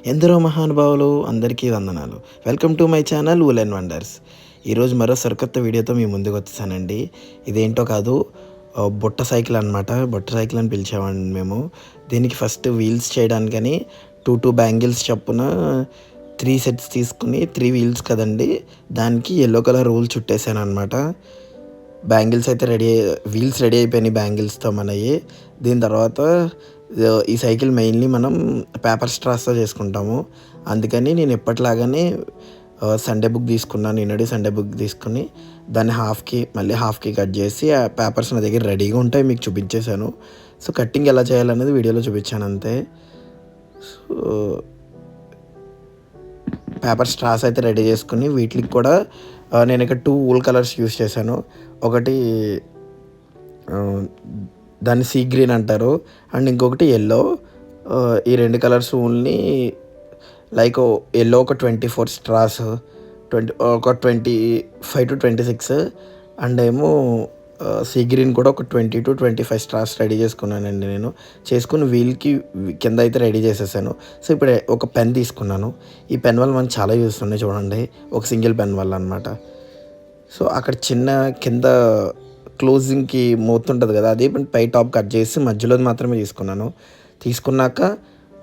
ఎందరో మహానుభావులు అందరికీ వందనాలు. Welcome to my channel wool and wonders. ఈరోజు మరో సరికొత్త వీడియోతో మీ ముందుకు వచ్చేసానండి. ఇదేంటో కాదు, బుట్ట సైకిల్ అనమాట. బుట్ట సైకిల్ అని పిలిచేవాడిని మేము. దీనికి ఫస్ట్ వీల్స్ చేయడానికని టూ బ్యాంగిల్స్ చొప్పున 3 సెట్స్ తీసుకుని 3 వీల్స్ కదండి, దానికి యెల్లో కలర్ రూల్ చుట్టేసాను అనమాట. బ్యాంగిల్స్ అయితే వీల్స్ రెడీ అయిపోయినాయి బ్యాంగిల్స్తో మనవి. దీని తర్వాత ఈ సైకిల్ మెయిన్లీ మనం పేపర్ స్ట్రాస్తో చేసుకుంటాము. అందుకని నేను ఎప్పటిలాగానే సండే బుక్ తీసుకున్నాను. ఈనాడు సండే బుక్ తీసుకుని దాన్ని హాఫ్కి కట్ చేసి ఆ పేపర్స్ నా దగ్గర రెడీగా ఉంటాయి, మీకు చూపించేశాను. సో కట్టింగ్ ఎలా చేయాలనేది వీడియోలో చూపించాను అంతే. సో పేపర్ స్ట్రాస్ అయితే రెడీ చేసుకుని వీటికి కూడా నేను ఇక్కడ 2 వూల్ కలర్స్ యూస్ చేశాను. ఒకటి దాన్ని సీ గ్రీన్ అంటారు, అండ్ ఇంకొకటి ఎల్లో. ఈ 2 కలర్స్ వూల్ని లైక్ ఎల్లో ఒక 24 స్ట్రాస్, ఒక 25 to 26, అండ్ ఏమో సీ గ్రీన్ కూడా ఒక 20 to 25 స్ట్రాస్ రెడీ చేసుకున్నానండి. నేను చేసుకుని వీల్కి కింద అయితే రెడీ చేసేసాను. సో ఇప్పుడు ఒక పెన్ తీసుకున్నాను. ఈ పెన్ వల్ల మనకు చాలా యూస్ ఉన్నాయి చూడండి, ఒక సింగిల్ పెన్ వల్ల అనమాట. సో అక్కడ చిన్న కింద క్లోజింగ్కి మూత ఉంటుంది కదా, అది పై టాప్ కట్ చేసి మధ్యలో మాత్రమే తీసుకున్నాక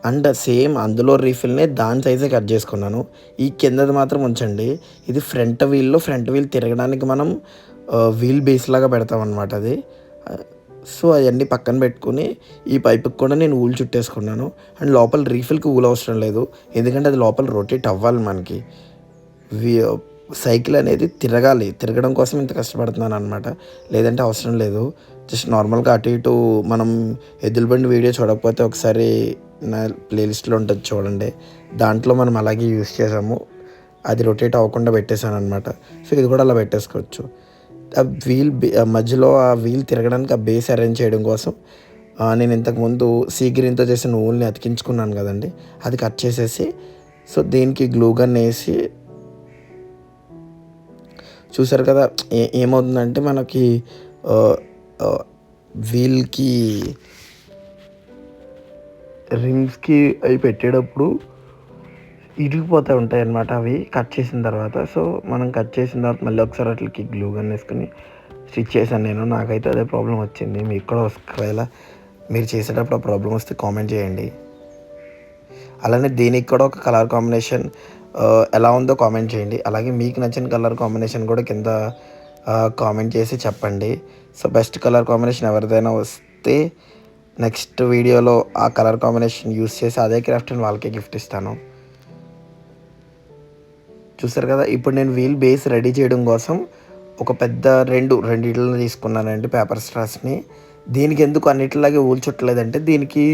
అండ్ సేమ్ అందులో రీఫిల్నే దాని సైజే కట్ చేసుకున్నాను. ఈ కిందది మాత్రం ఉంచండి. ఇది ఫ్రంట్ వీల్ తిరగడానికి మనం వీల్ బేస్ లాగా పెడతాం అనమాట అది. సో అవన్నీ పక్కన పెట్టుకుని ఈ పైపుకి కూడా నేను ఊలు చుట్టేసుకున్నాను. అండ్ లోపల రీఫిల్కి ఊలు అవసరం లేదు, ఎందుకంటే అది లోపల రొటేట్ అవ్వాలి మనకి. సైకిల్ అనేది తిరగడం కోసం ఇంత కష్టపడుతున్నాను అనమాట, లేదంటే అవసరం లేదు. జస్ట్ నార్మల్గా అటు ఇటు మనం ఎద్దుల బండి వీడియో చూడకపోతే ఒకసారి నా ప్లేలిస్ట్లో ఉంటుంది చూడండి, దాంట్లో మనం అలాగే యూస్ చేసాము. అది రొటేట్ అవ్వకుండా పెట్టేశాను అనమాట. సో ఇది కూడా అలా పెట్టేసుకోవచ్చు. ఆ మధ్యలో ఆ వీల్ తిరగడానికి ఆ బేస్ అరేంజ్ చేయడం కోసం నేను ఇంతకుముందు సీ గ్రీన్తో చేసిన ఊల్ని అతికించుకున్నాను కదండి, అది కట్ చేసేసి సో దీనికి గ్లూ గన్ వేసి చూసారు కదా ఏమవుతుందంటే మనకి వీల్కి రింగ్స్కి అవి పెట్టేటప్పుడు ఇరిగిపోతూ ఉంటాయి అన్నమాట అవి కట్ చేసిన తర్వాత. సో మనం కట్ చేసిన తర్వాత మళ్ళీ ఒకసారి అట్లకి గ్లూ గన్ వేసుకుని స్టిచ్ చేశాను నేను. నాకైతే అదే ప్రాబ్లం వచ్చింది. మీకు కూడా ఒకవేళ మీరు చేసేటప్పుడు ఆ ప్రాబ్లం వస్తే కామెంట్ చేయండి. అలానే దీనికి కూడా ఒక కలర్ కాంబినేషన్ ఎలా ఉందో కామెంట్ చేయండి. అలాగే మీకు నచ్చిన కలర్ కాంబినేషన్ కూడా కింద కామెంట్ చేసి చెప్పండి. సో బెస్ట్ కలర్ కాంబినేషన్ ఎవరిదైనా వస్తే నెక్స్ట్ వీడియోలో ఆ కలర్ కాంబినేషన్ యూస్ చేసి అదే క్రాఫ్ట్ని వాళ్ళకే గిఫ్ట్ ఇస్తాను. చూసారు కదా, ఇప్పుడు నేను వీల్ బేస్ రెడీ చేయడం కోసం ఒక పెద్ద రెండిట్లను తీసుకున్నానండి పేపర్ స్ట్రాస్ని. దీనికి ఎందుకు అన్నిటిలాగే ఊలు చుట్టలేదంటే దీనికి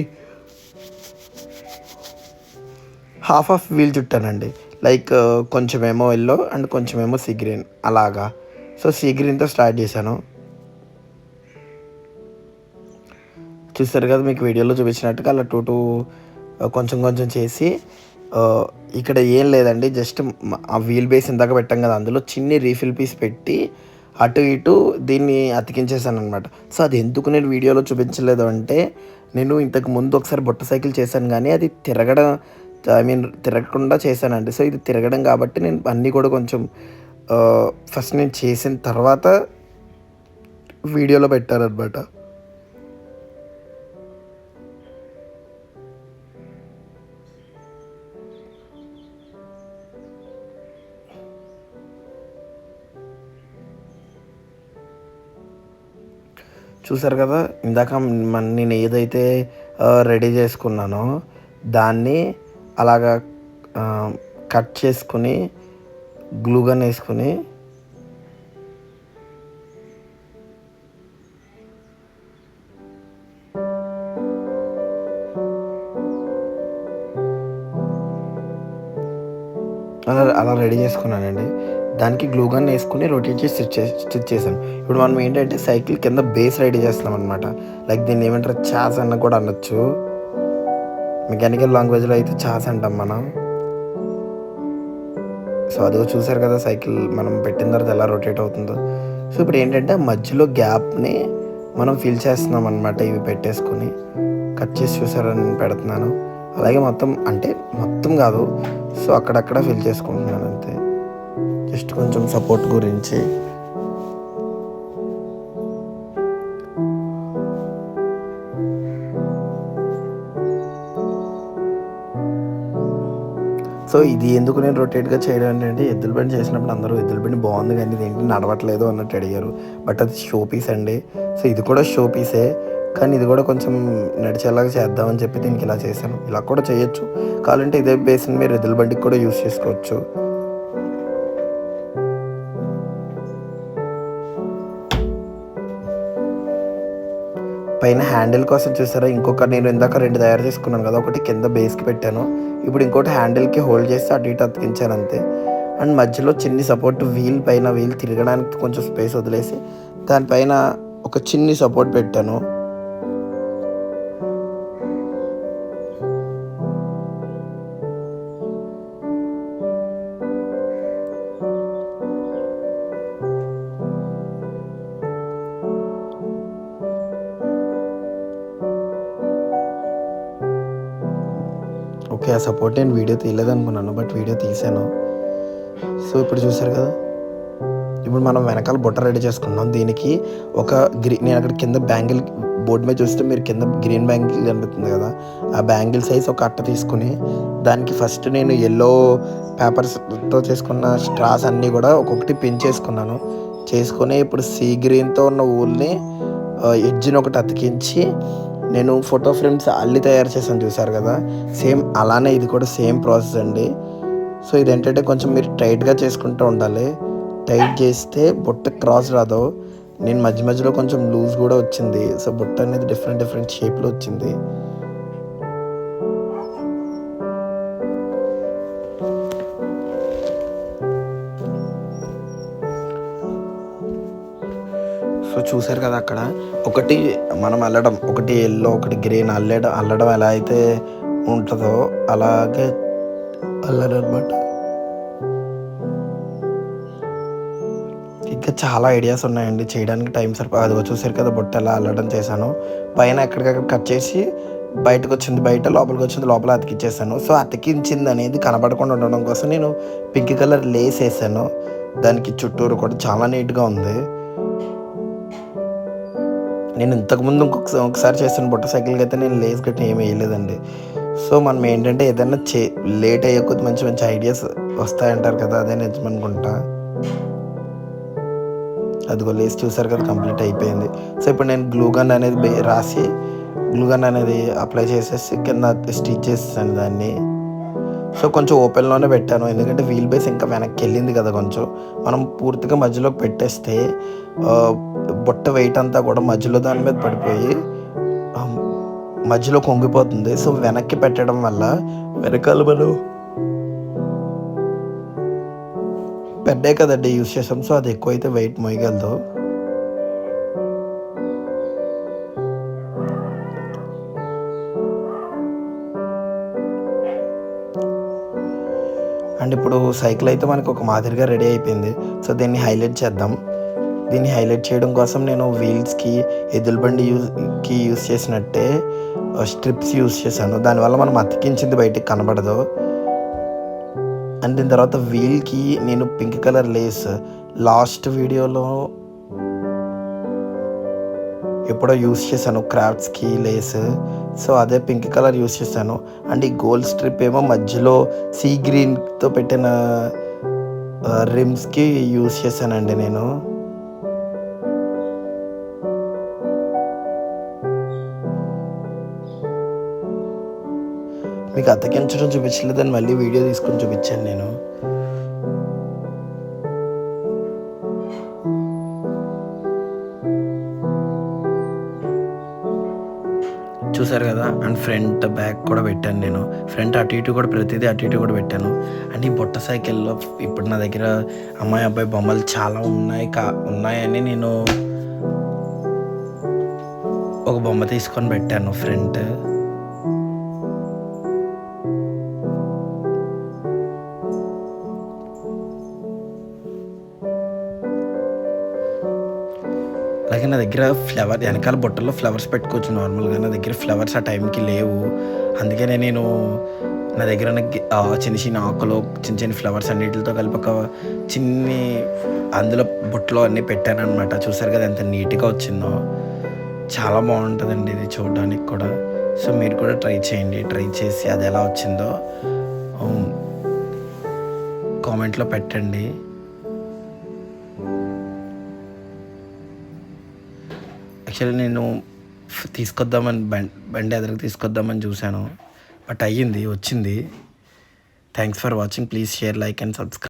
హాఫ్ వీల్ చుట్టానండి. లైక్ కొంచెమేమో ఎల్లో అండ్ కొంచెమేమో సీ గ్రీన్ అలాగా. సో సీ గ్రీన్తో స్టార్ట్ చేశాను. చూస్తారు కదా, మీకు వీడియోలో చూపించినట్టుగా అలా టూ కొంచెం చేసి ఇక్కడ ఏం లేదండి, జస్ట్ ఆ వీల్ బేస్ ఇందాక పెట్టాం కదా, అందులో చిన్ని రీఫిల్ పీస్ పెట్టి అటు ఇటు దీన్ని అతికించేసాను అనమాట. సో అది ఎందుకు నేను వీడియోలో చూపించలేదు అంటే, నేను ఇంతకు ముందు ఒకసారి బుట్ట సైకిల్ చేశాను కానీ అది తిరగకుండా చేశానండి. సో ఇది తిరగడం కాబట్టి నేను అన్నీ కూడా కొంచెం ఫస్ట్ నేను చేసిన తర్వాత వీడియోలో పెట్టానమాట. చూసారు కదా, ఇందాక నేను ఏదైతే రెడీ చేసుకున్నానో దాన్ని అలాగా కట్ చేసుకుని గ్లూ గన్ వేసుకుని అలా రెడీ చేసుకున్నానండి. దానికి గ్లూ గన్ వేసుకుని రొటేట్ చేసి స్టిచ్ చేశాను. ఇప్పుడు మనం ఏంటంటే సైకిల్ కింద బేస్ రెడీ చేస్తున్నాం అనమాట. లైక్ దీన్ని ఏమంటారు, చాస్ అన్న కూడా అనొచ్చు. మెకానికల్ లాంగ్వేజ్లో అయితే చాస్ అంటాం మనం. సో అదిగో చూసారు కదా సైకిల్ మనం పెట్టిన తర్వాత ఎలా రొటేట్ అవుతుందో. సో ఇప్పుడు ఏంటంటే మధ్యలో గ్యాప్ని మనం ఫిల్ చేస్తున్నాం అనమాట. ఇవి పెట్టేసుకొని కట్ చేసి చూసారని నేను పెడుతున్నాను. అలాగే మొత్తం అంటే మొత్తం కాదు, సో అక్కడక్కడ ఫిల్ చేసుకుంటున్నాను అంతే, జస్ట్ కొంచెం సపోర్ట్ గురించి. సో ఇది ఎందుకు నేను రొటేట్గా చేయడం అంటే, ఎద్దుల బండి చేసినప్పుడు అందరూ ఎద్దుల బండి బాగుంది కానీ ఇదేంటి నడవట్లేదు అన్నట్టు అడిగారు. బట్ అది షో పీస్ అండి. సో ఇది కూడా షో పీసే, కానీ ఇది కూడా కొంచెం నడిచేలాగా చేద్దామని చెప్పి దీనికి ఇలా చేశాను. ఇలా కూడా చేయొచ్చు, కావాలంటే ఇదే బేస్ని మీరు ఎద్దుల బండికి కూడా యూస్ చేసుకోవచ్చు. పైన హ్యాండిల్ కోసం చూసారా, ఇంకొక నేను ఇందాక 2 తయారు చేసుకున్నాను కదా, ఒకటి కింద బేస్కి పెట్టాను, ఇప్పుడు ఇంకోటి హ్యాండిల్కి హోల్డ్ చేసి అటు ఇటు అతికించాను అంతే. అండ్ మధ్యలో చిన్ని సపోర్ట్ వీల్ పైన, వీల్ తిరగడానికి కొంచెం స్పేస్ వదిలేసి దానిపైన ఒక చిన్ని సపోర్ట్ పెట్టాను. ఓకే, ఆ సపోర్ట్ నేను వీడియో తీయలేదనుకున్నాను, బట్ వీడియో తీసాను. సో ఇప్పుడు చూసారు కదా, ఇప్పుడు మనం వెనకాల బుట్ట రెడీ చేసుకున్నాం. దీనికి ఒక నేను అక్కడ కింద బ్యాంగిల్ బోర్డు మీద చూస్తే మీరు కింద గ్రీన్ బ్యాంగిల్ కనిపిస్తుంది కదా, ఆ బ్యాంగిల్ సైజ్ ఒక అట్ట తీసుకుని దానికి ఫస్ట్ నేను ఎల్లో పేపర్స్తో చేసుకున్న స్ట్రాస్ అన్నీ కూడా ఒక్కొక్కటి పిన్ చేసుకొని ఇప్పుడు సీ గ్రీన్తో ఉన్న ఊల్ని ఎడ్జ్ని ఒకటి అతికించి నేను ఫోటో ఫ్రేమ్స్ అల్లి తయారు చేశాను చూసారు కదా, సేమ్ అలానే ఇది కూడా సేమ్ ప్రాసెస్ అండి. సో ఇదేంటంటే కొంచెం మీరు టైట్గా చేసుకుంటూ ఉండాలి, టైట్ చేస్తే బుట్ట క్రాస్ రాదు. నేను మధ్యలో కొంచెం లూజ్ కూడా వచ్చింది, సో బుట్ట అనేది డిఫరెంట్ షేప్లో వచ్చింది. సో చూసారు కదా, అక్కడ ఒకటి మనం అల్లడం, ఒకటి ఎల్లో ఒకటి గ్రీన్ అల్లడం ఎలా అయితే ఉంటుందో అలాగే అల్లడనమాట. ఇంకా చాలా ఐడియాస్ ఉన్నాయండి చేయడానికి, టైం అదిగో చూసారు కదా బుట్ట ఎలా అల్లడం చేశాను. పైన ఎక్కడికక్కడ కట్ చేసి బయటకు వచ్చింది బయట, లోపలికి వచ్చింది లోపల అతికిచ్చేసాను. సో అతికించింది అనేది కనబడకుండా ఉండడం కోసం నేను పింక్ కలర్ లేస్ వేసాను, దానికి చుట్టూరు కూడా చాలా నీట్గా ఉంది. నేను ఇంతకుముందు ఒకసారి చేసిన బుట్ట సైకిల్కి అయితే నేను లేస్ గట్టి ఏమి వేయలేదండి. సో మనం ఏంటంటే ఏదైనా లేట్ అయ్యే కొద్ది మంచి ఐడియాస్ వస్తాయంటారు కదా, అదే నిజమనుకుంటా. అదిగో లేస్ చూసారు కదా, కంప్లీట్ అయిపోయింది. సో ఇప్పుడు నేను గ్లూగన్ అనేది రాసి గ్లూగన్ అనేది అప్లై చేసేసి కింద స్టిచ్ చేసేసాను దాన్ని. సో కొంచెం ఓపెన్లోనే పెట్టాను, ఎందుకంటే వీల్ బేస్ ఇంకా వెనక్కి వెళ్ళింది కదా కొంచెం, మనం పూర్తిగా మధ్యలోకి పెట్టేస్తే బుట్ట వెయిట్ అంతా కూడా మధ్యలో దాని మీద పడిపోయి మధ్యలో కొంగిపోతుంది. సో వెనక్కి పెట్టడం వల్ల వెనకాల మనం పెద్దే కదండి యూస్ చేసాం, సో అది ఎక్కువైతే వెయిట్ మోయగలదు. అండ్ ఇప్పుడు సైకిల్ అయితే మనకు ఒక మాదిరిగా రెడీ అయిపోయింది. సో దీన్ని హైలైట్ చేద్దాం. దీన్ని హైలైట్ చేయడం కోసం నేను వీల్స్కి ఎద్దుల బండి యూస్ చేసినట్టే స్ట్రిప్స్ యూస్ చేశాను, దానివల్ల మనం అతికించింది బయటికి కనబడదు. అండ్ దీని తర్వాత వీల్కి నేను పింక్ కలర్ లేస్ లాస్ట్ వీడియోలో ఎప్పుడో యూస్ చేశాను, క్రాఫ్ట్స్కి లేస్, సో అదే పింక్ కలర్ యూస్ చేశాను. అండ్ ఈ గోల్డ్ స్ట్రిప్ ఏమో మధ్యలో సీ గ్రీన్తో పెట్టిన రిమ్స్కి యూస్ చేశానండి నేను. మీకు అతికించడం చూపించలేదని మళ్ళీ వీడియో తీసుకొని చూపించాను నేను. చూసారు కదా, అండ్ ఫ్రంట్ బ్యాక్ కూడా పెట్టాను నేను, ఫ్రంట్ అటు ఇటు కూడా ప్రతిదీ అటు ఇటు కూడా పెట్టాను. అండ్ ఈ బుట్ట సైకిల్లో ఇప్పుడు నా దగ్గర అమ్మాయి అబ్బాయి బొమ్మలు చాలా ఉన్నాయని నేను ఒక బొమ్మ తీసుకొని పెట్టాను ఫ్రంట్. అలాగే నా దగ్గర వెనకాల బుట్టలో ఫ్లవర్స్ పెట్టుకోవచ్చు నార్మల్గా. నా దగ్గర ఫ్లవర్స్ ఆ టైంకి లేవు. అందుకనే నేను నా దగ్గర ఉన్న చిన్న చిన్న ఆకులు, చిన్న చిన్న ఫ్లవర్స్ అన్నిటితో కలిపి ఒక చిన్ని అందులో బుట్టలో అన్నీ పెట్టాననమాట. చూసారు కదా ఎంత నీట్గా వచ్చిందో. చాలా బాగుంటుందండి ఇది చూడడానికి కూడా. సో మీరు కూడా ట్రై చేయండి. ట్రై చేసి అది ఎలా వచ్చిందో కామెంట్లో పెట్టండి. యాక్చువల్లీ నేను తీసుకొద్దామని బండి ఎదురుగా తీసుకొద్దామని చూశాను, బట్ వచ్చింది. Thanks for watching. Please share, like and subscribe.